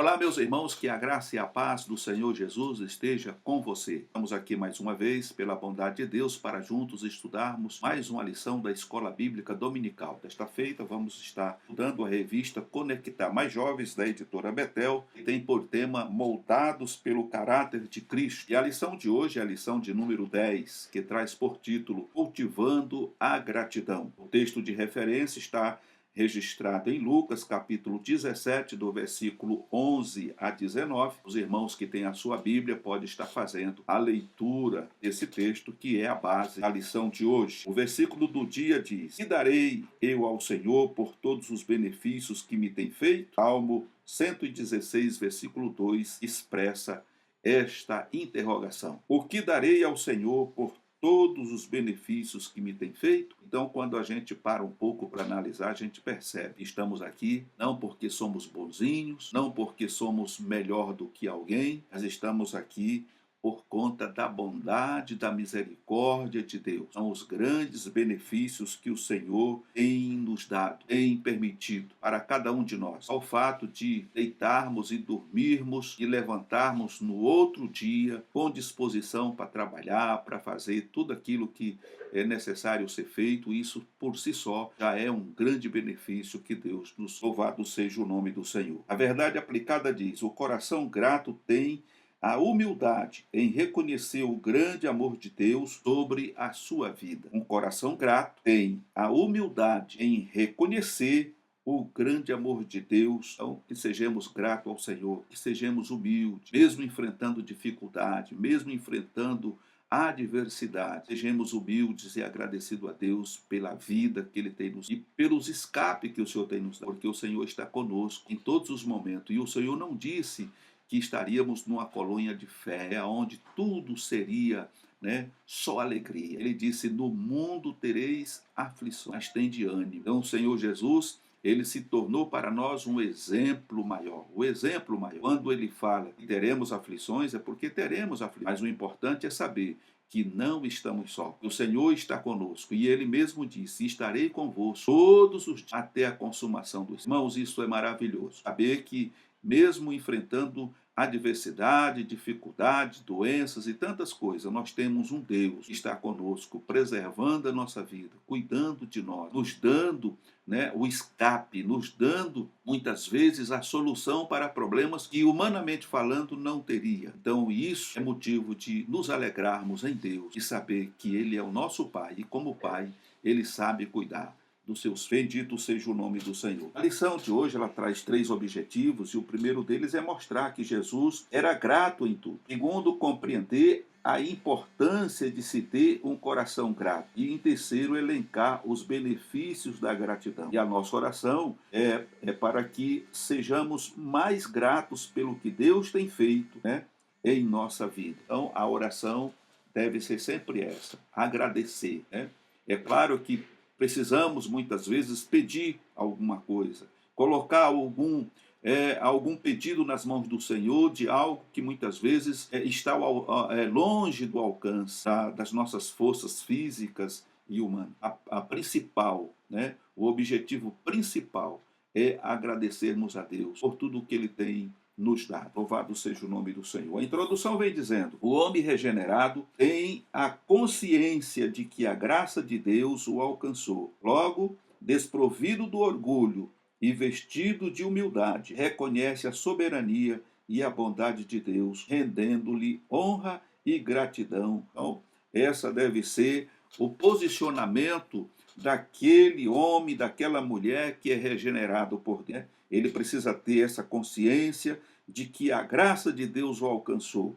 Olá, meus irmãos, que a graça e a paz do Senhor Jesus esteja com você. Estamos aqui mais uma vez, pela bondade de Deus, para juntos estudarmos mais uma lição da Escola Bíblica Dominical. Desta feita, vamos estar estudando a revista Conectar Mais Jovens, da editora Betel, que tem por tema Moldados pelo Caráter de Cristo. E a lição de hoje é a lição de número 10, que traz por título Cultivando a Gratidão. O texto de referência está registrado em Lucas, capítulo 17, do versículo 11 a 19. Os irmãos que têm a sua Bíblia podem estar fazendo a leitura desse texto, que é a base da lição de hoje. O versículo do dia diz: "E darei eu ao Senhor por todos os benefícios que me tem feito?" Salmo 116, versículo 2, expressa esta interrogação. O que darei ao Senhor por todos os benefícios que me tem feito? Então, quando a gente para um pouco para analisar, a gente percebe que estamos aqui não porque somos bonzinhos, não porque somos melhor do que alguém, mas estamos aqui por conta da bondade, da misericórdia de Deus. São os grandes benefícios que o Senhor tem nos dado, tem permitido para cada um de nós. Ao fato de deitarmos e dormirmos e levantarmos no outro dia com disposição para trabalhar, para fazer tudo aquilo que é necessário ser feito, isso por si só já é um grande benefício que Deus nos... Louvado seja o nome do Senhor. A verdade aplicada diz: o coração grato tem a humildade em reconhecer o grande amor de Deus sobre a sua vida. Um coração grato tem a humildade em reconhecer o grande amor de Deus. Então, que sejamos gratos ao Senhor, que sejamos humildes, mesmo enfrentando dificuldade, mesmo enfrentando a adversidade. Sejamos humildes e agradecidos a Deus pela vida que Ele tem nos dado e pelos escapes que o Senhor tem nos dado, porque o Senhor está conosco em todos os momentos. E o Senhor não disse que estaríamos numa colônia de fé, onde tudo seria, só alegria. Ele disse: no mundo tereis aflições, mas tende ânimo. Então o Senhor Jesus, ele se tornou para nós um exemplo maior. O exemplo maior. Quando ele fala que teremos aflições, é porque teremos aflições. Mas o importante é saber que não estamos só. O Senhor está conosco. E Ele mesmo disse: estarei convosco todos os dias até a consumação dos irmãos. Isso é maravilhoso. Saber que mesmo enfrentando adversidade, dificuldade, doenças e tantas coisas, nós temos um Deus que está conosco, preservando a nossa vida, cuidando de nós, nos dando o escape, nos dando muitas vezes a solução para problemas que, humanamente falando, não teria. Então isso é motivo de nos alegrarmos em Deus e saber que Ele é o nosso Pai e, como Pai, Ele sabe cuidar dos seus. Bendito seja o nome do Senhor. A lição de hoje ela traz 3 objetivos, e o primeiro deles é mostrar que Jesus era grato em tudo. Segundo, compreender a importância de se ter um coração grato. E em terceiro, elencar os benefícios da gratidão. E a nossa oração é para que sejamos mais gratos pelo que Deus tem feito, em nossa vida. Então, a oração deve ser sempre essa: agradecer. É claro que precisamos muitas vezes pedir alguma coisa, colocar algum pedido nas mãos do Senhor de algo que muitas vezes está longe do alcance das nossas forças físicas e humanas. A principal, o objetivo principal é agradecermos a Deus por tudo o que Ele tem nos dá. Louvado seja o nome do Senhor. A introdução vem dizendo: o homem regenerado tem a consciência de que a graça de Deus o alcançou. Logo, desprovido do orgulho e vestido de humildade, reconhece a soberania e a bondade de Deus, rendendo-lhe honra e gratidão. Então, essa deve ser o posicionamento daquele homem, daquela mulher que é regenerado por Deus. Ele precisa ter essa consciência de que a graça de Deus o alcançou.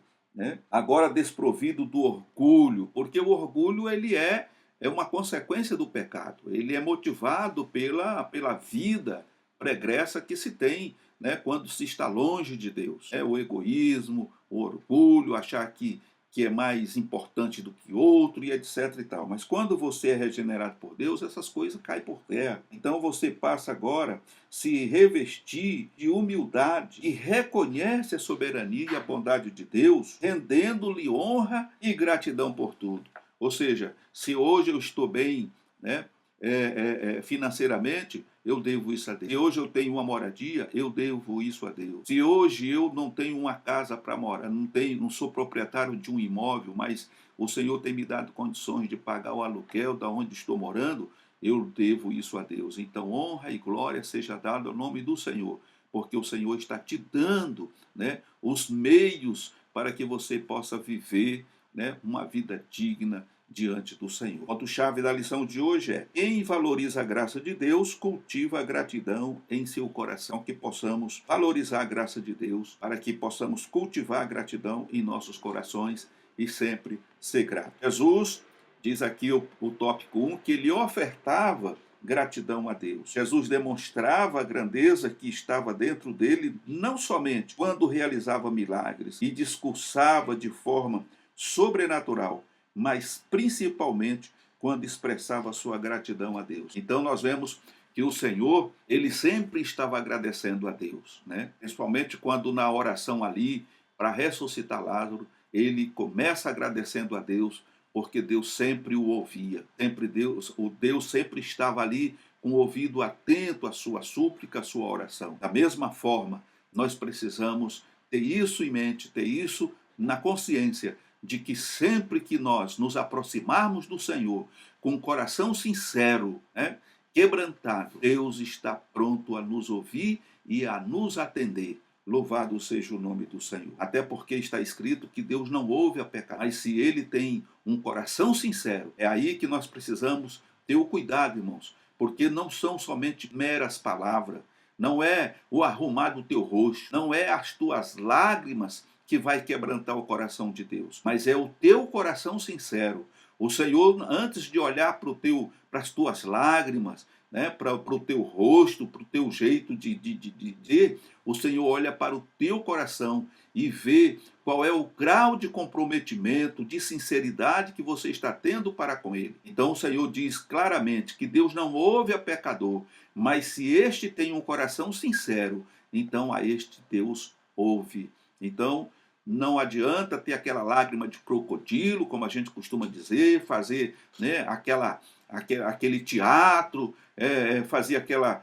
Agora, desprovido do orgulho, porque o orgulho ele é uma consequência do pecado. Ele é motivado pela vida pregressa que se tem, quando se está longe de Deus. O egoísmo, o orgulho, achar que é mais importante do que outro e etc e tal. Mas quando você é regenerado por Deus, essas coisas caem por terra. Então você passa agora a se revestir de humildade e reconhece a soberania e a bondade de Deus, rendendo-lhe honra e gratidão por tudo. Ou seja, se hoje eu estou bem, financeiramente, eu devo isso a Deus. Se hoje eu tenho uma moradia, eu devo isso a Deus. Se hoje eu não tenho uma casa para morar, não sou proprietário de um imóvel, mas o Senhor tem me dado condições de pagar o aluguel da onde estou morando, eu devo isso a Deus. Então, honra e glória seja dada ao nome do Senhor, porque o Senhor está te dando, né, os meios para que você possa viver, né, uma vida digna diante do Senhor. O ponto-chave da lição de hoje é: quem valoriza a graça de Deus, cultiva a gratidão em seu coração. Que possamos valorizar a graça de Deus, para que possamos cultivar a gratidão em nossos corações e sempre ser grato. Jesus diz aqui o tópico 1, que ele ofertava gratidão a Deus. Jesus demonstrava a grandeza que estava dentro dele, não somente quando realizava milagres e discursava de forma sobrenatural, mas principalmente quando expressava sua gratidão a Deus. Então nós vemos que o Senhor, ele sempre estava agradecendo a Deus, né? Principalmente quando na oração ali, para ressuscitar Lázaro, ele começa agradecendo a Deus, porque Deus sempre o ouvia. Deus sempre estava ali com o ouvido atento à sua súplica, à sua oração. Da mesma forma, nós precisamos ter isso em mente, ter isso na consciência, de que sempre que nós nos aproximarmos do Senhor com um coração sincero, né, quebrantado, Deus está pronto a nos ouvir e a nos atender. Louvado seja o nome do Senhor. Até porque está escrito que Deus não ouve a pecado, mas se ele tem um coração sincero, é aí que nós precisamos ter o cuidado, irmãos, porque não são somente meras palavras, não é o arrumar do teu rosto, não é as tuas lágrimas que vai quebrantar o coração de Deus, mas é o teu coração sincero. O Senhor, antes de olhar para as tuas lágrimas, né, para o teu rosto, para o teu jeito de dizer, o Senhor olha para o teu coração e vê qual é o grau de comprometimento, de sinceridade que você está tendo para com Ele. Então o Senhor diz claramente que Deus não ouve a pecador, mas se este tem um coração sincero, então a este Deus ouve. Então, não adianta ter aquela lágrima de crocodilo, como a gente costuma dizer, fazer, né, aquele teatro, fazer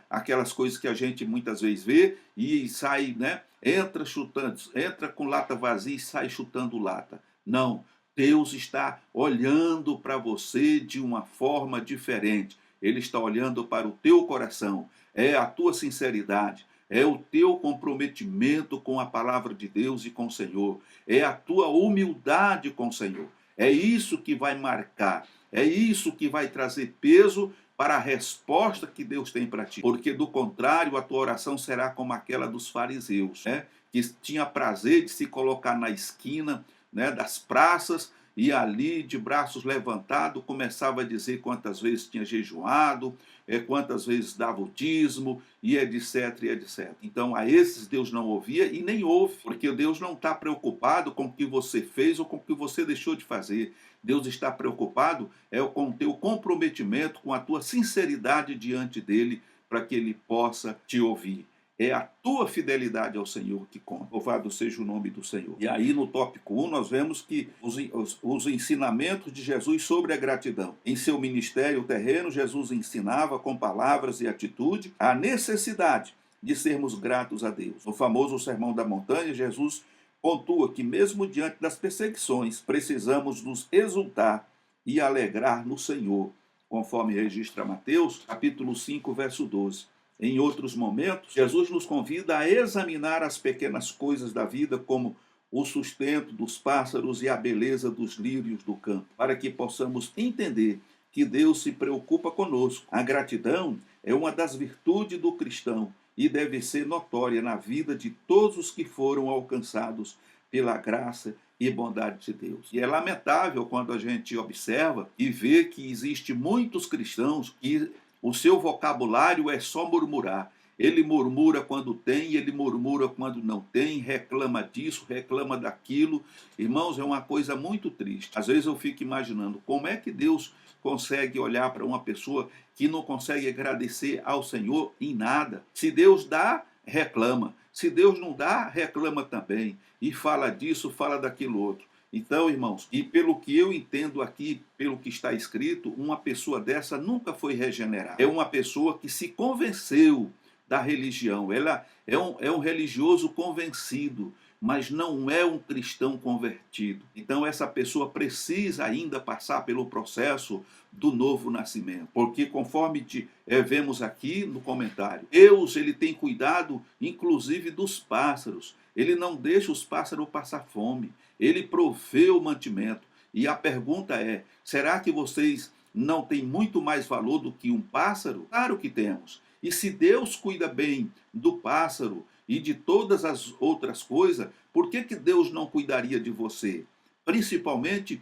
aquelas coisas que a gente muitas vezes vê e sai, né, entra com lata vazia e sai chutando lata. Não, Deus está olhando para você de uma forma diferente. Ele está olhando para o teu coração, é a tua sinceridade, é o teu comprometimento com a palavra de Deus e com o Senhor, é a tua humildade com o Senhor. É isso que vai marcar, é isso que vai trazer peso para a resposta que Deus tem para ti. Porque do contrário, a tua oração será como aquela dos fariseus, né? Que tinha prazer de se colocar na esquina, né, das praças, e ali, de braços levantados, começava a dizer quantas vezes tinha jejuado, quantas vezes dava o dízimo, e etc, e etc. Então, a esses Deus não ouvia e nem ouve, porque Deus não está preocupado com o que você fez ou com o que você deixou de fazer. Deus está preocupado com o teu comprometimento, com a tua sinceridade diante dele, para que ele possa te ouvir. É a tua fidelidade ao Senhor que conta. Louvado seja o nome do Senhor. E aí no tópico 1 nós vemos que os ensinamentos de Jesus sobre a gratidão. Em seu ministério terreno, Jesus ensinava com palavras e atitude a necessidade de sermos gratos a Deus. No famoso Sermão da Montanha, Jesus pontua que mesmo diante das perseguições, precisamos nos exultar e alegrar no Senhor, conforme registra Mateus, capítulo 5, verso 12. Em outros momentos, Jesus nos convida a examinar as pequenas coisas da vida, como o sustento dos pássaros e a beleza dos lírios do campo, para que possamos entender que Deus se preocupa conosco. A gratidão é uma das virtudes do cristão e deve ser notória na vida de todos os que foram alcançados pela graça e bondade de Deus. E é lamentável quando a gente observa e vê que existe muitos cristãos que o seu vocabulário é só murmurar. Ele murmura quando tem, ele murmura quando não tem, reclama disso, reclama daquilo. Irmãos, é uma coisa muito triste. Às vezes eu fico imaginando como é que Deus consegue olhar para uma pessoa que não consegue agradecer ao Senhor em nada. Se Deus dá, reclama. Se Deus não dá, reclama também. E fala disso, fala daquilo outro. Então, irmãos, e pelo que eu entendo aqui, pelo que está escrito, uma pessoa dessa nunca foi regenerada. É uma pessoa que se convenceu da religião. Ela é um religioso convencido, mas não é um cristão convertido. Então essa pessoa precisa ainda passar pelo processo do novo nascimento. Porque conforme vemos aqui no comentário, Deus ele tem cuidado inclusive dos pássaros. Ele não deixa os pássaros passar fome. Ele provê o mantimento. E a pergunta é, será que vocês não têm muito mais valor do que um pássaro? Claro que temos. E se Deus cuida bem do pássaro e de todas as outras coisas, por que Deus não cuidaria de você? Principalmente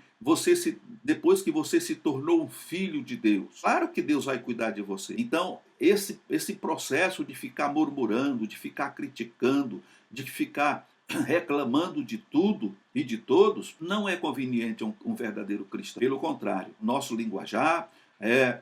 depois que você se tornou um filho de Deus. Claro que Deus vai cuidar de você. Então, esse processo de ficar murmurando, de ficar criticando, de ficar reclamando de tudo e de todos, não é conveniente a um verdadeiro cristão. Pelo contrário, nosso linguajar,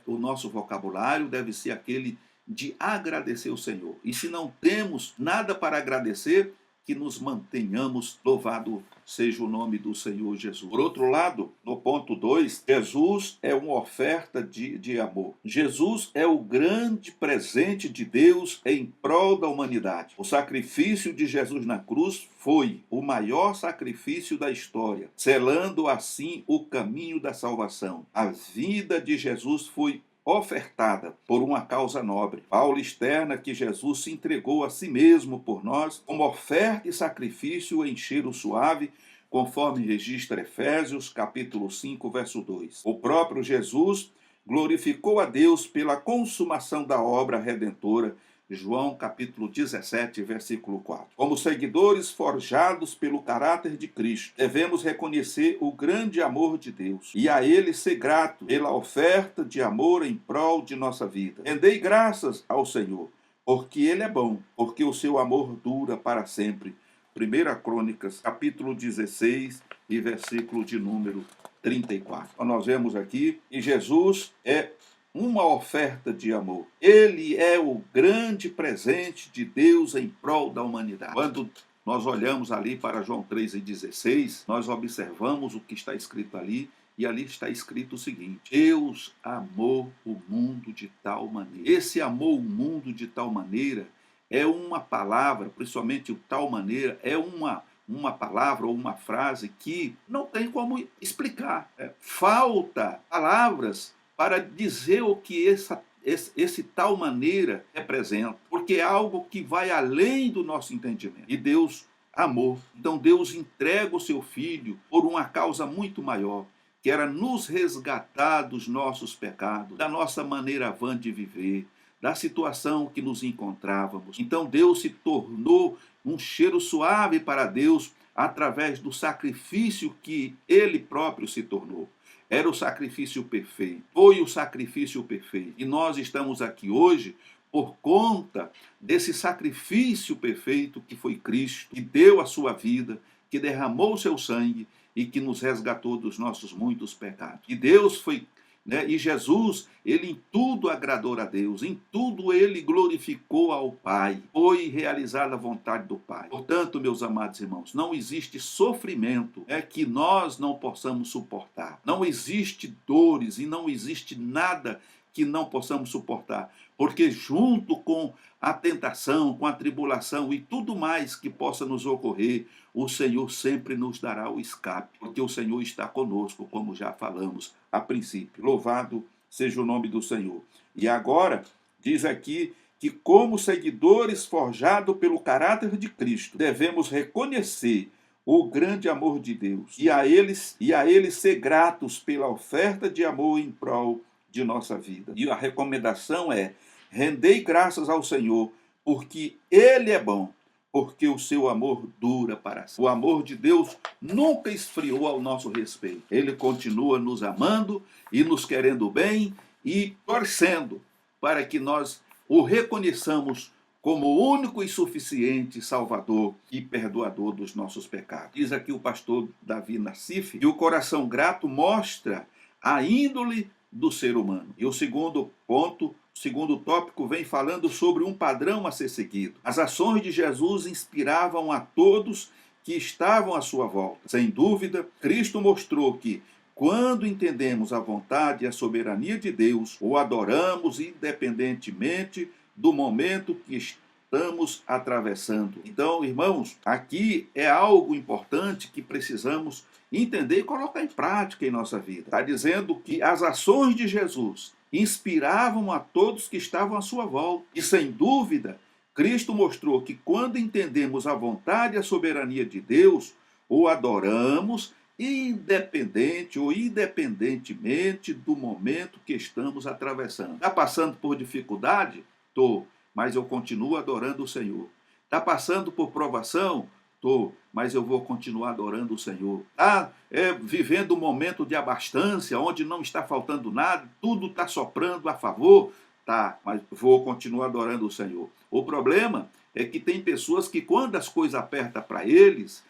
o nosso vocabulário deve ser aquele de agradecer o Senhor. E se não temos nada para agradecer, que nos mantenhamos, louvado seja o nome do Senhor Jesus. Por outro lado, no ponto 2, Jesus é uma oferta de amor. Jesus é o grande presente de Deus em prol da humanidade. O sacrifício de Jesus na cruz foi o maior sacrifício da história, selando assim o caminho da salvação. A vida de Jesus foi ofertada por uma causa nobre. Paulo externa que Jesus se entregou a si mesmo por nós como oferta e sacrifício em cheiro suave, conforme registra Efésios capítulo 5, verso 2. O próprio Jesus glorificou a Deus pela consumação da obra redentora, João capítulo 17, versículo 4. Como seguidores forjados pelo caráter de Cristo, devemos reconhecer o grande amor de Deus e a Ele ser grato pela oferta de amor em prol de nossa vida. Rendei graças ao Senhor, porque Ele é bom, porque o seu amor dura para sempre. 1 Crônicas, capítulo 16 e versículo de número 34. Então nós vemos aqui que Jesus é uma oferta de amor. Ele é o grande presente de Deus em prol da humanidade. Quando nós olhamos ali para João 3,16, nós observamos o que está escrito ali, e ali está escrito o seguinte: Deus amou o mundo de tal maneira. Esse amou o mundo de tal maneira é uma palavra, principalmente o tal maneira, é uma palavra ou uma frase que não tem como explicar. Falta palavras para dizer o que esse tal maneira representa, porque é algo que vai além do nosso entendimento. E Deus amou. Então Deus entrega o seu Filho por uma causa muito maior, que era nos resgatar dos nossos pecados, da nossa maneira vã de viver, da situação que nos encontrávamos. Então Deus se tornou um cheiro suave para Deus através do sacrifício que Ele próprio se tornou. Era o sacrifício perfeito, foi o sacrifício perfeito. E nós estamos aqui hoje por conta desse sacrifício perfeito que foi Cristo, que deu a sua vida, que derramou o seu sangue e que nos resgatou dos nossos muitos pecados. E Deus foi, e Jesus, ele em tudo agradou a Deus, em tudo ele glorificou ao Pai, foi realizada a vontade do Pai. Portanto, meus amados irmãos, não existe sofrimento que nós não possamos suportar, não existe dores e não existe nada que não possamos suportar, porque junto com a tentação, com a tribulação e tudo mais que possa nos ocorrer, o Senhor sempre nos dará o escape, porque o Senhor está conosco, como já falamos a princípio. Louvado seja o nome do Senhor. E agora, diz aqui que como seguidores forjados pelo caráter de Cristo, devemos reconhecer o grande amor de Deus e a eles ser gratos pela oferta de amor em prol de nossa vida. E a recomendação é: rendei graças ao Senhor, porque Ele é bom, porque o seu amor dura para sempre. O amor de Deus nunca esfriou ao nosso respeito. Ele continua nos amando e nos querendo bem e torcendo para que nós o reconheçamos como o único e suficiente Salvador e perdoador dos nossos pecados. Diz aqui o pastor Davi Nassif que o coração grato mostra a índole do ser humano. E o segundo ponto, o segundo tópico, vem falando sobre um padrão a ser seguido. As ações de Jesus inspiravam a todos que estavam à sua volta. Sem dúvida, Cristo mostrou que, quando entendemos a vontade e a soberania de Deus, o adoramos independentemente do momento que estamos atravessando. Então, irmãos, aqui é algo importante que precisamos entender e colocar em prática em nossa vida. Está dizendo que as ações de Jesus inspiravam a todos que estavam à sua volta. E, sem dúvida, Cristo mostrou que, quando entendemos a vontade e a soberania de Deus, o adoramos independente ou independentemente do momento que estamos atravessando. Está passando por dificuldade? Estou, mas eu continuo adorando o Senhor. Está passando por provação? Estou, mas eu vou continuar adorando o Senhor. Está vivendo um momento de abastança, onde não está faltando nada, tudo está soprando a favor? Tá, mas vou continuar adorando o Senhor. O problema é que tem pessoas que, quando as coisas apertam para eles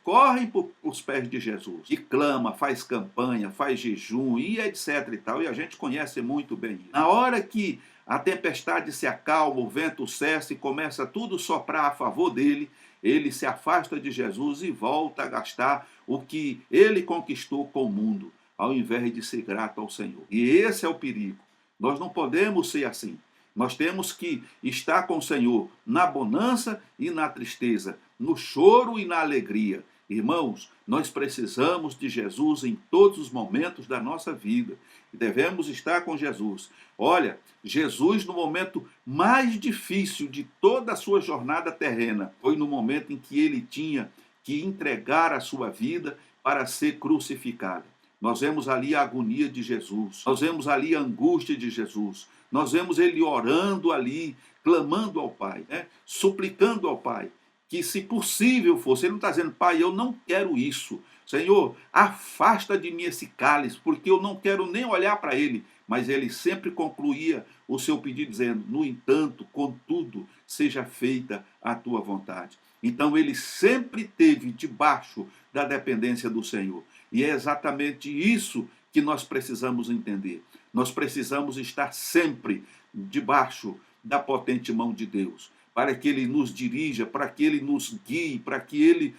correm para os pés de Jesus e clama, faz campanha, faz jejum e etc e tal, e a gente conhece muito bem isso. Na hora que a tempestade se acalma, o vento cessa e começa tudo a soprar a favor dele, ele se afasta de Jesus e volta a gastar o que ele conquistou com o mundo, ao invés de ser grato ao Senhor. E esse é o perigo. Nós não podemos ser assim. Nós temos que estar com o Senhor na bonança e na tristeza, no choro e na alegria. Irmãos, nós precisamos de Jesus em todos os momentos da nossa vida. Devemos estar com Jesus. Olha, Jesus, no momento mais difícil de toda a sua jornada terrena, foi no momento em que ele tinha que entregar a sua vida para ser crucificado. Nós vemos ali a agonia de Jesus, nós vemos ali a angústia de Jesus, nós vemos ele orando ali, clamando ao Pai, suplicando ao Pai, que se possível fosse, ele não está dizendo, Pai, eu não quero isso, Senhor, afasta de mim esse cálice, porque eu não quero nem olhar para ele, mas ele sempre concluía o seu pedido dizendo, no entanto, contudo, seja feita a tua vontade. Então ele sempre esteve debaixo da dependência do Senhor. E é exatamente isso que nós precisamos entender. Nós precisamos estar sempre debaixo da potente mão de Deus, para que ele nos dirija, para que ele nos guie, para que ele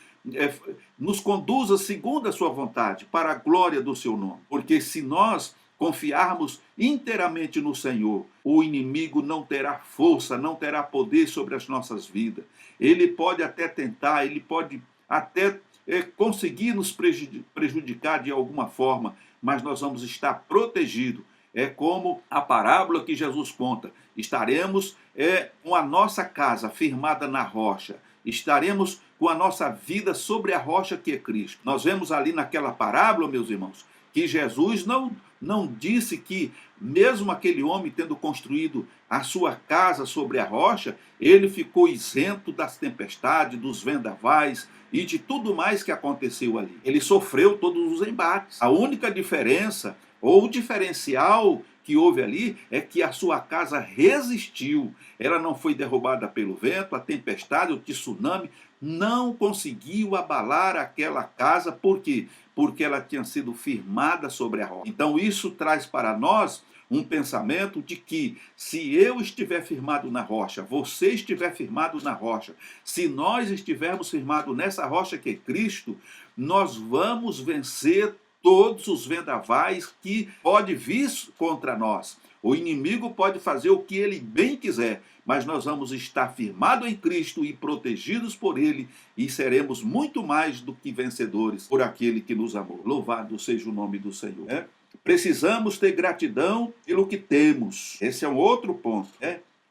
nos conduza segundo a sua vontade, para a glória do seu nome. Porque se nós confiarmos inteiramente no Senhor, o inimigo não terá força, não terá poder sobre as nossas vidas. Ele pode até tentar, ele pode até conseguir nos prejudicar de alguma forma, mas nós vamos estar protegidos. É como a parábola que Jesus conta. Estaremos com a nossa casa firmada na rocha. Estaremos com a nossa vida sobre a rocha que é Cristo. Nós vemos ali naquela parábola, meus irmãos, que Jesus não disse que, mesmo aquele homem tendo construído a sua casa sobre a rocha, ele ficou isento das tempestades, dos vendavais e de tudo mais que aconteceu ali. Ele sofreu todos os embates. A única diferença, ou o diferencial que houve ali, é que a sua casa resistiu. Ela não foi derrubada pelo vento, a tempestade, o tsunami não conseguiu abalar aquela casa. Por quê? Porque ela tinha sido firmada sobre a rocha. Então isso traz para nós um pensamento de que, se eu estiver firmado na rocha, você estiver firmado na rocha, se nós estivermos firmados nessa rocha que é Cristo, nós vamos vencer todos os vendavais que pode vir contra nós. O inimigo pode fazer o que ele bem quiser, mas nós vamos estar firmados em Cristo e protegidos por ele, e seremos muito mais do que vencedores por aquele que nos amou. Louvado seja o nome do Senhor. Precisamos ter gratidão pelo que temos. Esse é um outro ponto.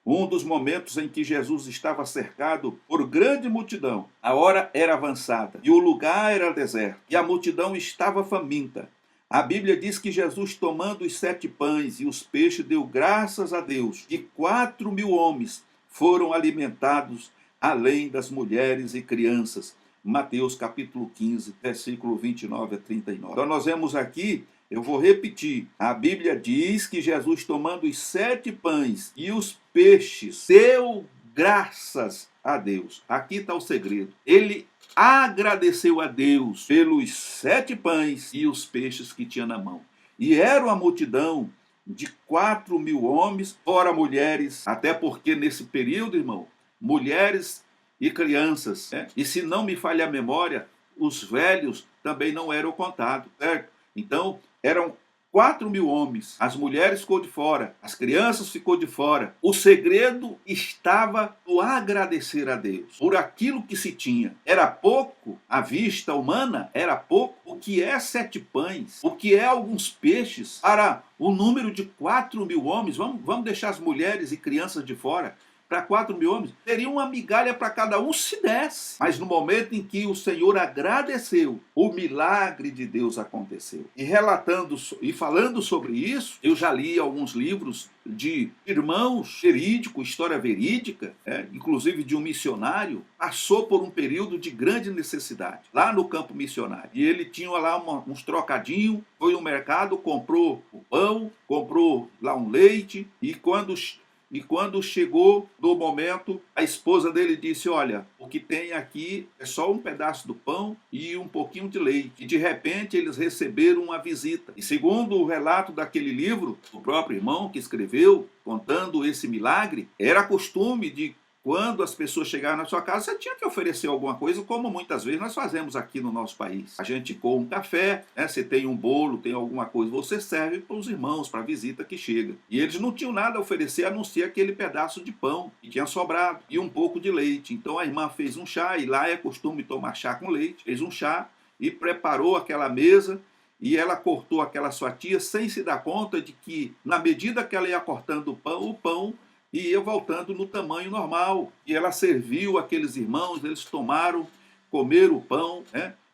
Um dos momentos em que Jesus estava cercado por grande multidão. A hora era avançada e o lugar era deserto e a multidão estava faminta. A Bíblia diz que Jesus, tomando os 7 pães e os peixes, deu graças a Deus, e 4.000 homens foram alimentados, além das mulheres e crianças. Mateus capítulo 15, versículo 29 a 39. Então nós vemos aqui, eu vou repetir, a Bíblia diz que Jesus, tomando os 7 pães e os peixes, deu graças a Deus. Aqui está o segredo. Ele agradeceu a Deus pelos 7 pães e os peixes que tinha na mão. E era uma multidão de 4.000 homens, fora mulheres, até porque nesse período, irmão, mulheres e crianças, né? E se não me falha a memória, os velhos também não eram contados, certo? Então, eram 4.000 homens, as mulheres ficou de fora, as crianças ficou de fora. O segredo estava no agradecer a Deus por aquilo que se tinha. Era pouco, à vista humana, era pouco. O que é 7 pães? O que é alguns peixes para o número de 4.000 homens? Vamos deixar as mulheres e crianças de fora. Para 4.000 homens, teria uma migalha para cada um se desse. Mas no momento em que o Senhor agradeceu, o milagre de Deus aconteceu. E relatando e falando sobre isso, eu já li alguns livros de irmãos verídicos, história verídica, inclusive de um missionário, passou por um período de grande necessidade, lá no campo missionário. E ele tinha lá uns trocadinhos, foi no mercado, comprou o pão, comprou lá um leite, e quando chegou no momento, a esposa dele disse, olha, o que tem aqui é só um pedaço do pão e um pouquinho de leite. E de repente eles receberam uma visita. E segundo o relato daquele livro, o próprio irmão que escreveu, contando esse milagre, era costume de quando as pessoas chegaram na sua casa, você tinha que oferecer alguma coisa, como muitas vezes nós fazemos aqui no nosso país. A gente come um café, você tem um bolo, tem alguma coisa, você serve para os irmãos, para a visita que chega. E eles não tinham nada a oferecer, a não ser aquele pedaço de pão que tinha sobrado e um pouco de leite. Então a irmã fez um chá, e lá é costume tomar chá com leite, fez um chá e preparou aquela mesa. E ela cortou aquelas fatias sem se dar conta de que, na medida que ela ia cortando o pão e ia voltando no tamanho normal. E ela serviu aqueles irmãos, eles tomaram, comeram o pão,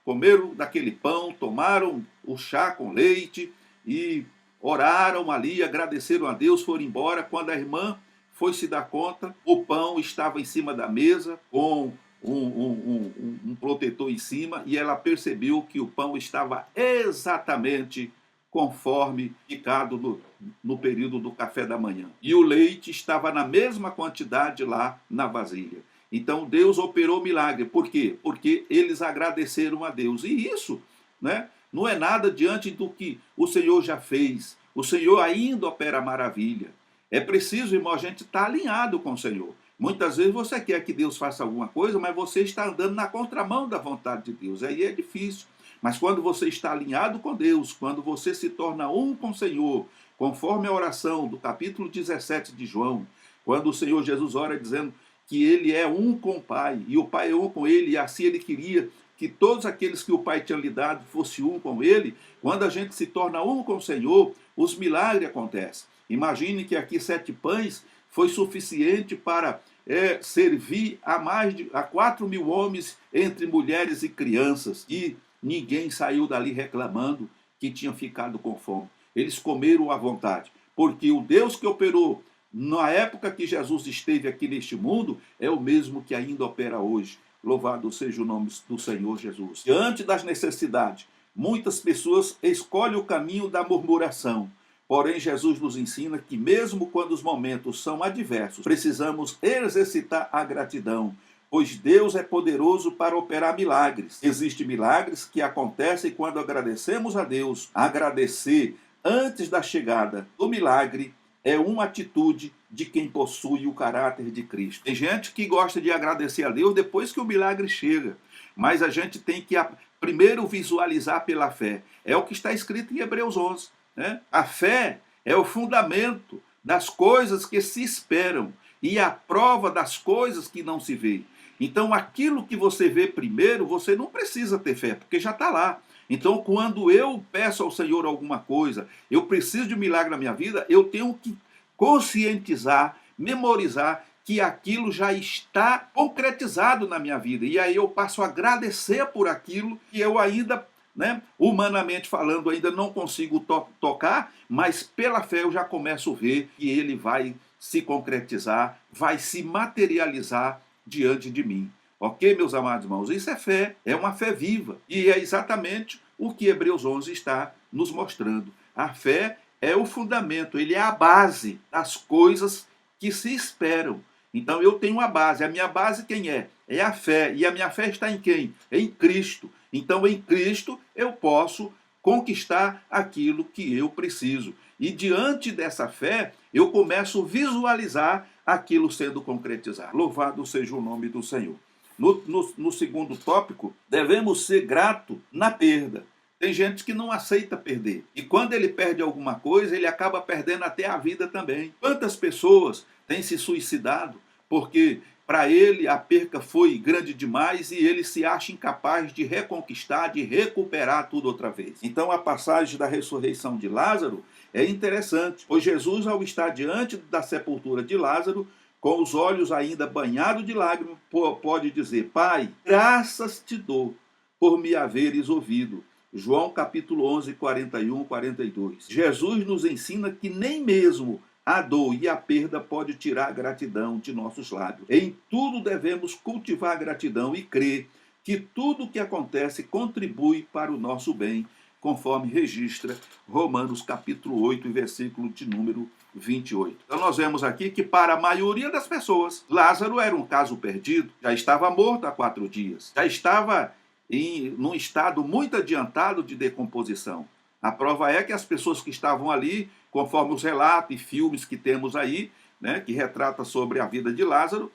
comeram daquele pão, tomaram o chá com leite e oraram ali, agradeceram a Deus, foram embora. Quando a irmã foi se dar conta, o pão estava em cima da mesa com um protetor em cima, e ela percebeu que o pão estava exatamente conforme indicado no período do café da manhã. E o leite estava na mesma quantidade lá na vasilha. Então Deus operou milagre. Por quê? Porque eles agradeceram a Deus. E isso, não é nada diante do que o Senhor já fez. O Senhor ainda opera maravilha. É preciso, irmão, a gente estar alinhado com o Senhor. Muitas vezes você quer que Deus faça alguma coisa, mas você está andando na contramão da vontade de Deus. Aí é difícil. Mas quando você está alinhado com Deus, quando você se torna um com o Senhor, conforme a oração do capítulo 17 de João, quando o Senhor Jesus ora dizendo que ele é um com o Pai, e o Pai é um com ele, e assim ele queria que todos aqueles que o Pai tinha lhe dado fossem um com ele. Quando a gente se torna um com o Senhor, os milagres acontecem. Imagine que aqui 7 pães foi suficiente para servir a 4.000 homens, entre mulheres e crianças, e ninguém saiu dali reclamando que tinha ficado com fome. Eles comeram à vontade, porque o Deus que operou na época que Jesus esteve aqui neste mundo é o mesmo que ainda opera hoje. Louvado seja o nome do Senhor Jesus. Diante das necessidades, muitas pessoas escolhem o caminho da murmuração. Porém, Jesus nos ensina que mesmo quando os momentos são adversos, precisamos exercitar a gratidão, pois Deus é poderoso para operar milagres. Existem milagres que acontecem quando agradecemos a Deus. Agradecer antes da chegada do milagre é uma atitude de quem possui o caráter de Cristo. Tem gente que gosta de agradecer a Deus depois que o milagre chega, mas a gente tem que primeiro visualizar pela fé. É o que está escrito em Hebreus 11. A fé é o fundamento das coisas que se esperam e a prova das coisas que não se vê. Então, aquilo que você vê primeiro, você não precisa ter fé, porque já está lá. Então, quando eu peço ao Senhor alguma coisa, eu preciso de um milagre na minha vida, eu tenho que conscientizar, memorizar que aquilo já está concretizado na minha vida. E aí eu passo a agradecer por aquilo que eu ainda, humanamente falando, ainda não consigo tocar, mas pela fé eu já começo a ver que ele vai se concretizar, vai se materializar diante de mim. Ok, meus amados irmãos? Isso é fé, é uma fé viva. E é exatamente o que Hebreus 11 está nos mostrando. A fé é o fundamento, ele é a base das coisas que se esperam. Então eu tenho uma base. A minha base quem é? É a fé. E a minha fé está em quem? Em Cristo. Então em Cristo eu posso conquistar aquilo que eu preciso. E diante dessa fé, eu começo a visualizar aquilo sendo concretizado. Louvado seja o nome do Senhor. No segundo tópico, devemos ser gratos na perda. Tem gente que não aceita perder. E quando ele perde alguma coisa, ele acaba perdendo até a vida também. Quantas pessoas têm se suicidado porque para ele a perca foi grande demais e ele se acha incapaz de reconquistar, de recuperar tudo outra vez. Então a passagem da ressurreição de Lázaro é interessante, pois Jesus, ao estar diante da sepultura de Lázaro, com os olhos ainda banhados de lágrimas, pode dizer: Pai, graças te dou por me haveres ouvido. João capítulo 11, 41, 42. Jesus nos ensina que nem mesmo a dor e a perda pode tirar a gratidão de nossos lábios. Em tudo devemos cultivar a gratidão e crer que tudo o que acontece contribui para o nosso bem, conforme registra Romanos capítulo 8, versículo de número 28. Então nós vemos aqui que para a maioria das pessoas, Lázaro era um caso perdido, já estava morto há 4 dias, já estava num estado muito adiantado de decomposição. A prova é que as pessoas que estavam ali, conforme os relatos e filmes que temos aí, né, que retrata sobre a vida de Lázaro,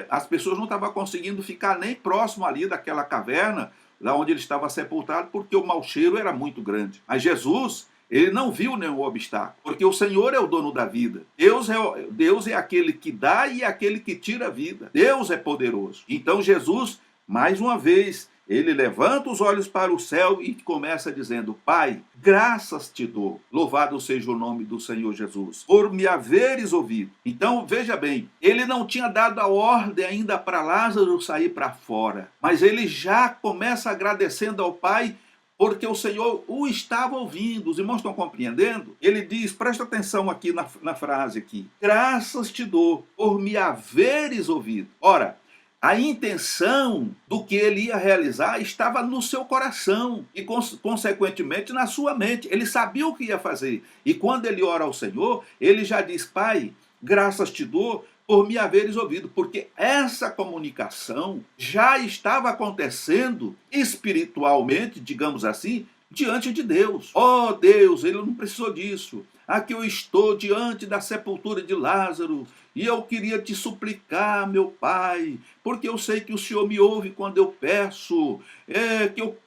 as pessoas não estavam conseguindo ficar nem próximo ali daquela caverna, lá onde ele estava sepultado, porque o mau cheiro era muito grande. Mas Jesus, ele não viu nenhum obstáculo, porque o Senhor é o dono da vida. Deus é aquele que dá e aquele que tira a vida. Deus é poderoso. Então Jesus, mais uma vez, ele levanta os olhos para o céu e começa dizendo: Pai, graças te dou, louvado seja o nome do Senhor Jesus, por me haveres ouvido. Então, veja bem, ele não tinha dado a ordem ainda para Lázaro sair para fora, mas ele já começa agradecendo ao Pai, porque o Senhor o estava ouvindo. Os irmãos estão compreendendo? Ele diz, presta atenção aqui na frase aqui: graças te dou, por me haveres ouvido. Ora, a intenção do que ele ia realizar estava no seu coração e, consequentemente, na sua mente. Ele sabia o que ia fazer. E quando ele ora ao Senhor, ele já diz: Pai, graças te dou por me haveres ouvido, porque essa comunicação já estava acontecendo espiritualmente, digamos assim, diante de Deus. Oh Deus, ele não precisou disso. Aqui eu estou diante da sepultura de Lázaro e eu queria te suplicar, meu Pai, porque eu sei que o Senhor me ouve quando eu peço,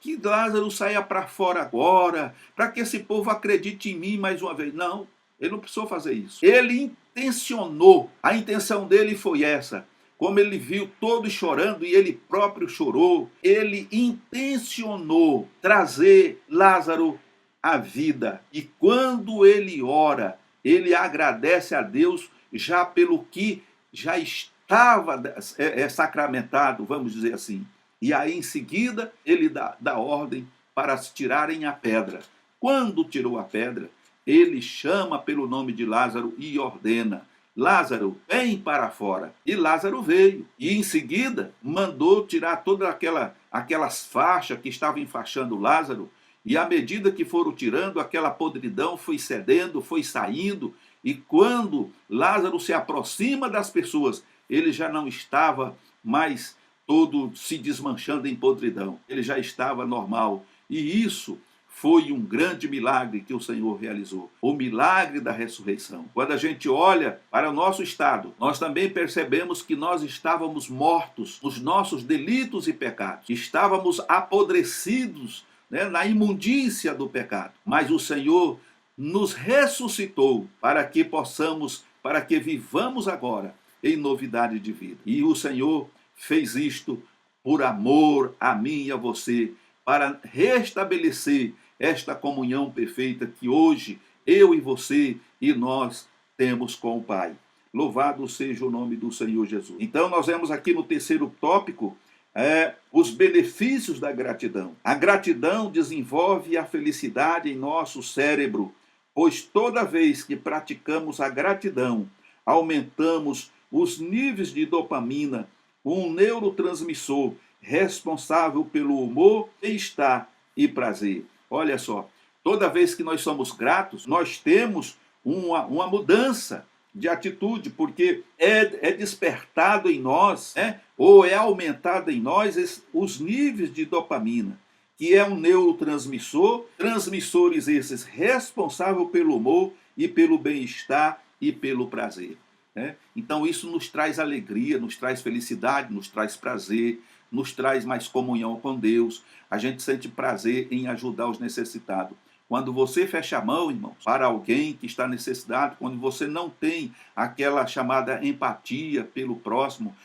que Lázaro saia para fora agora, para que esse povo acredite em mim mais uma vez. Não, ele não precisou fazer isso. Ele intencionou, a intenção dele foi essa. Como ele viu todos chorando e ele próprio chorou, ele intencionou trazer Lázaro à vida. E quando ele ora, ele agradece a Deus já pelo que já estava sacramentado, vamos dizer assim. E aí em seguida ele dá ordem para se tirarem a pedra. Quando tirou a pedra, ele chama pelo nome de Lázaro e ordena: Lázaro, vem para fora. E Lázaro veio. E em seguida mandou tirar todas aquelas faixas que estavam enfaixando Lázaro. E à medida que foram tirando, aquela podridão foi cedendo, foi saindo. E quando Lázaro se aproxima das pessoas, ele já não estava mais todo se desmanchando em podridão. Ele já estava normal. E isso foi um grande milagre que o Senhor realizou. O milagre da ressurreição. Quando a gente olha para o nosso estado, nós também percebemos que nós estávamos mortos nos nossos delitos e pecados. Estávamos apodrecidos, na imundícia do pecado. Mas o Senhor nos ressuscitou para que vivamos agora em novidade de vida. E o Senhor fez isto por amor a mim e a você, para restabelecer esta comunhão perfeita que hoje eu e você e nós temos com o Pai. Louvado seja o nome do Senhor Jesus. Então nós vemos aqui no terceiro tópico os benefícios da gratidão. A gratidão desenvolve a felicidade em nosso cérebro, pois toda vez que praticamos a gratidão, aumentamos os níveis de dopamina, um neurotransmissor responsável pelo humor, bem-estar e prazer. Olha só, toda vez que nós somos gratos, nós temos uma mudança de atitude, porque é despertado em nós, ou é aumentado em nós os níveis de dopamina, que é um neurotransmissor, transmissores esses responsáveis pelo humor e pelo bem-estar e pelo prazer. né? Então isso nos traz alegria, nos traz felicidade, nos traz prazer, nos traz mais comunhão com Deus. A gente sente prazer em ajudar os necessitados. Quando você fecha a mão, irmãos, para alguém que está necessitado, quando você não tem aquela chamada empatia pelo próximo,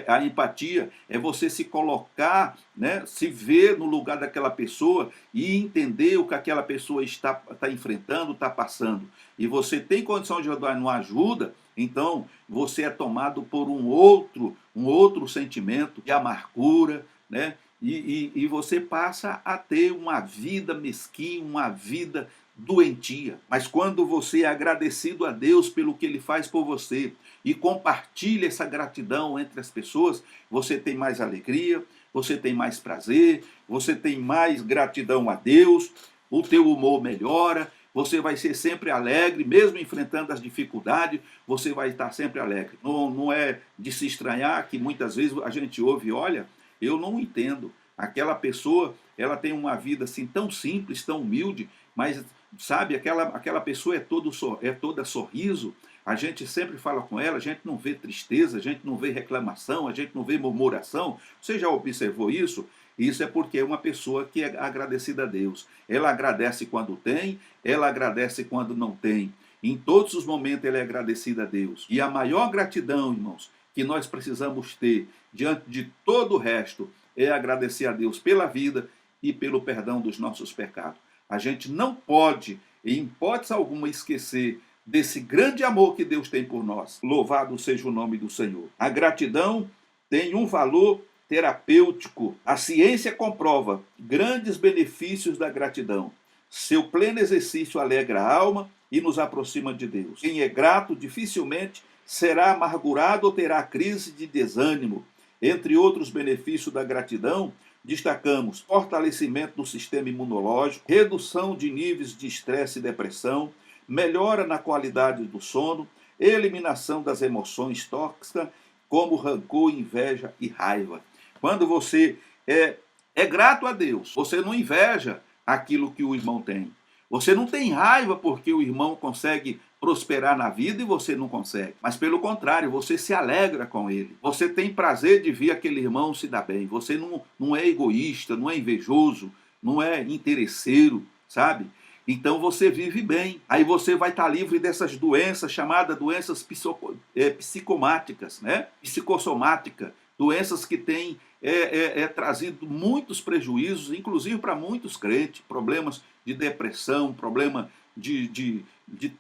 a empatia é você se colocar, né, se ver no lugar daquela pessoa e entender o que aquela pessoa está enfrentando, está passando. E você tem condição de ajudar e não ajuda, então você é tomado por um outro sentimento de amargura, né? E você passa a ter uma vida mesquinha, uma vida doentia. Mas quando você é agradecido a Deus pelo que Ele faz por você e compartilha essa gratidão entre as pessoas, você tem mais alegria, você tem mais prazer, você tem mais gratidão a Deus, o teu humor melhora, você vai ser sempre alegre, mesmo enfrentando as dificuldades, você vai estar sempre alegre. Não é de se estranhar que muitas vezes a gente ouve, olha, eu não entendo. Aquela pessoa, ela tem uma vida assim tão simples, tão humilde, mas, sabe, aquela pessoa é toda sorriso. A gente sempre fala com ela, a gente não vê tristeza, a gente não vê reclamação, a gente não vê murmuração. Você já observou isso? Isso é porque é uma pessoa que é agradecida a Deus. Ela agradece quando tem, ela agradece quando não tem. Em todos os momentos ela é agradecida a Deus. E a maior gratidão, irmãos, que nós precisamos ter diante de todo o resto é agradecer a Deus pela vida e pelo perdão dos nossos pecados. A gente não pode, em hipótese alguma, esquecer desse grande amor que Deus tem por nós. Louvado seja o nome do Senhor. A gratidão tem um valor terapêutico. A ciência comprova grandes benefícios da gratidão. Seu pleno exercício alegra a alma e nos aproxima de Deus. Quem é grato dificilmente será amargurado ou terá crise de desânimo. Entre outros benefícios da gratidão, destacamos fortalecimento do sistema imunológico, redução de níveis de estresse e depressão, melhora na qualidade do sono, eliminação das emoções tóxicas, como rancor, inveja e raiva. Quando você é grato a Deus, você não inveja aquilo que o irmão tem. Você não tem raiva porque o irmão consegue prosperar na vida e você não consegue. Mas pelo contrário, você se alegra com ele. Você tem prazer de ver aquele irmão se dar bem. Você não é egoísta, não é invejoso, não é interesseiro, sabe? Então você vive bem. Aí você vai estar livre dessas doenças chamadas doenças psicomáticas, né? Psicossomáticas. Doenças que têm trazido muitos prejuízos, inclusive para muitos crentes, problemas de depressão, problema de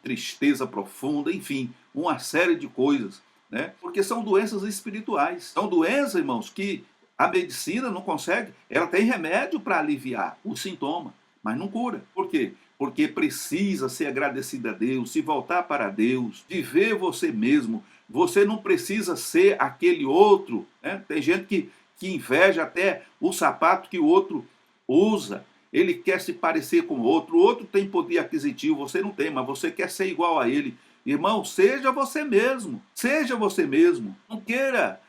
tristeza profunda, enfim, uma série de coisas, né? Porque são doenças espirituais. São doenças, irmãos, que a medicina não consegue, ela tem remédio para aliviar o sintoma, mas não cura. Por quê? Porque precisa ser agradecido a Deus, se voltar para Deus, viver você mesmo. Você não precisa ser aquele outro, né? Tem gente que inveja até o sapato que o outro usa. Ele quer se parecer com o outro tem poder aquisitivo, você não tem, mas você quer ser igual a ele. Irmão, seja você mesmo, seja você mesmo. Não queira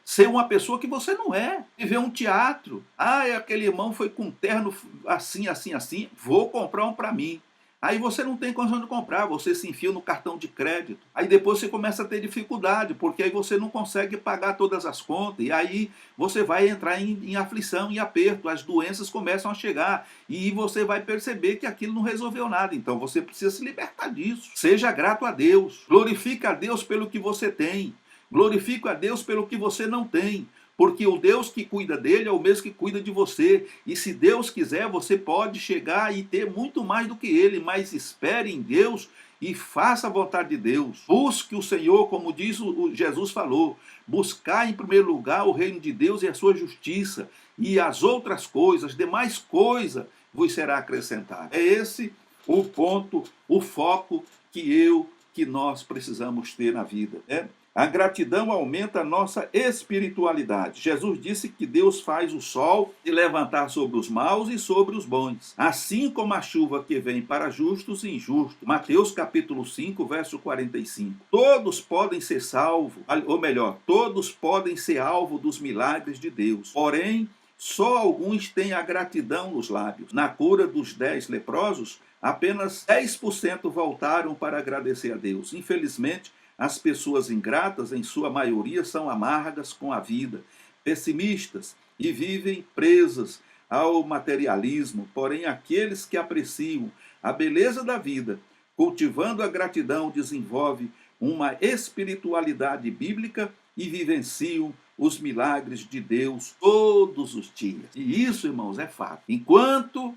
ser uma pessoa que você não é. Viver um teatro. Ah, aquele irmão foi com um terno assim, assim, assim, vou comprar um para mim. Aí você não tem condição de comprar, você se enfia no cartão de crédito. Aí depois você começa a ter dificuldade, porque aí você não consegue pagar todas as contas. E aí você vai entrar em aflição, em aperto. As doenças começam a chegar. E você vai perceber que aquilo não resolveu nada. Então você precisa se libertar disso. Seja grato a Deus. Glorifique a Deus pelo que você tem. Glorifique a Deus pelo que você não tem. Porque o Deus que cuida dele é o mesmo que cuida de você. E se Deus quiser, você pode chegar e ter muito mais do que ele. Mas espere em Deus e faça a vontade de Deus. Busque o Senhor, como diz Jesus falou. Buscar em primeiro lugar o reino de Deus e a sua justiça. E as outras coisas, demais coisas, vos será acrescentado. É esse o ponto, o foco que nós precisamos ter na vida, né? A gratidão aumenta a nossa espiritualidade. Jesus disse que Deus faz o sol se levantar sobre os maus e sobre os bons, assim como a chuva que vem para justos e injustos. Mateus capítulo 5, verso 45. Todos podem ser salvos, ou melhor, todos podem ser alvo dos milagres de Deus. Porém, Só alguns têm a gratidão nos lábios. Na cura dos 10 leprosos, apenas 10% voltaram para agradecer a Deus. Infelizmente, as pessoas ingratas, em sua maioria, são amargas com a vida, pessimistas e vivem presas ao materialismo. Porém, aqueles que apreciam a beleza da vida, cultivando a gratidão, desenvolvem uma espiritualidade bíblica e vivenciam os milagres de Deus todos os dias. E isso, irmãos, é fato. Enquanto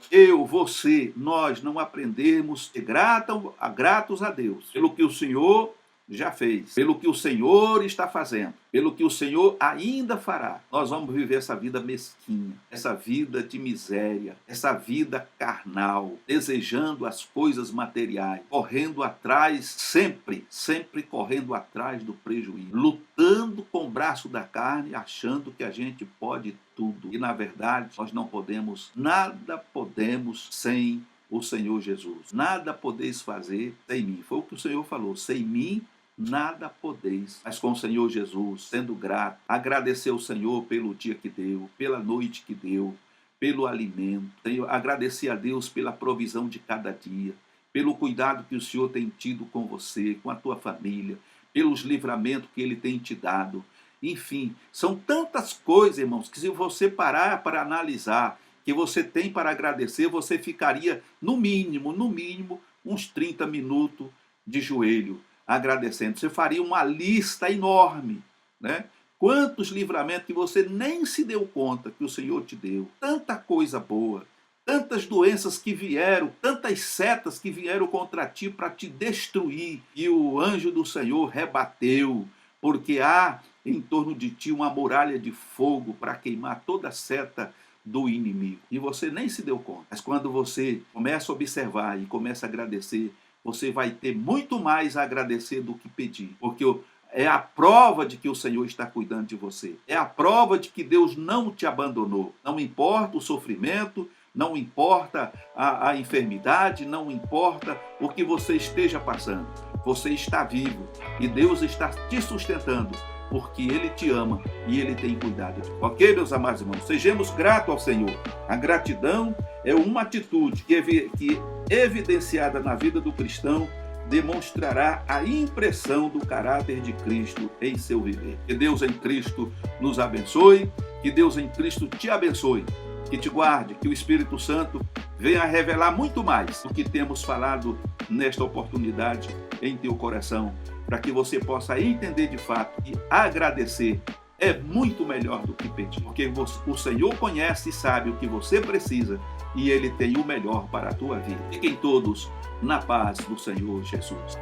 nós não aprendermos a ser gratos a Deus pelo que o Senhor já fez, pelo que o Senhor está fazendo, pelo que o Senhor ainda fará, nós vamos viver essa vida mesquinha, essa vida de miséria, essa vida carnal, desejando as coisas materiais, correndo atrás, sempre correndo atrás do prejuízo, lutando com o braço da carne, achando que a gente pode tudo. E na verdade, nós não podemos, nada podemos sem o Senhor Jesus. Nada podeis fazer sem mim. Foi o que o Senhor falou, sem mim nada podeis, mas com o Senhor Jesus, sendo grato, agradecer ao Senhor pelo dia que deu, pela noite que deu, pelo alimento, agradecer a Deus pela provisão de cada dia, pelo cuidado que o Senhor tem tido com você, com a tua família, pelos livramentos que Ele tem te dado. Enfim, são tantas coisas, irmãos, que se você parar para analisar, que você tem para agradecer, você ficaria, no mínimo, uns 30 minutos de joelho, agradecendo. Você faria uma lista enorme, né? Quantos livramentos que você nem se deu conta que o Senhor te deu. Tanta coisa boa, tantas doenças que vieram, tantas setas que vieram contra ti para te destruir. E o anjo do Senhor rebateu, porque há em torno de ti uma muralha de fogo para queimar toda seta do inimigo. E você nem se deu conta. Mas quando você começa a observar e começa a agradecer, você vai ter muito mais a agradecer do que pedir. Porque é a prova de que o Senhor está cuidando de você. É a prova de que Deus não te abandonou. Não importa o sofrimento, não importa a enfermidade, não importa o que você esteja passando. Você está vivo e Deus está te sustentando, porque Ele te ama e Ele tem cuidado de você. Ok, meus amados irmãos? Sejamos gratos ao Senhor. A gratidão é uma atitude que evidenciada na vida do cristão, demonstrará a impressão do caráter de Cristo em seu viver. Que Deus em Cristo nos abençoe, que Deus em Cristo te abençoe, que te guarde, que o Espírito Santo venha a revelar muito mais do que temos falado nesta oportunidade em teu coração, para que você possa entender de fato que agradecer é muito melhor do que pedir, porque o Senhor conhece e sabe o que você precisa e Ele tem o melhor para a tua vida. Fiquem todos na paz do Senhor Jesus.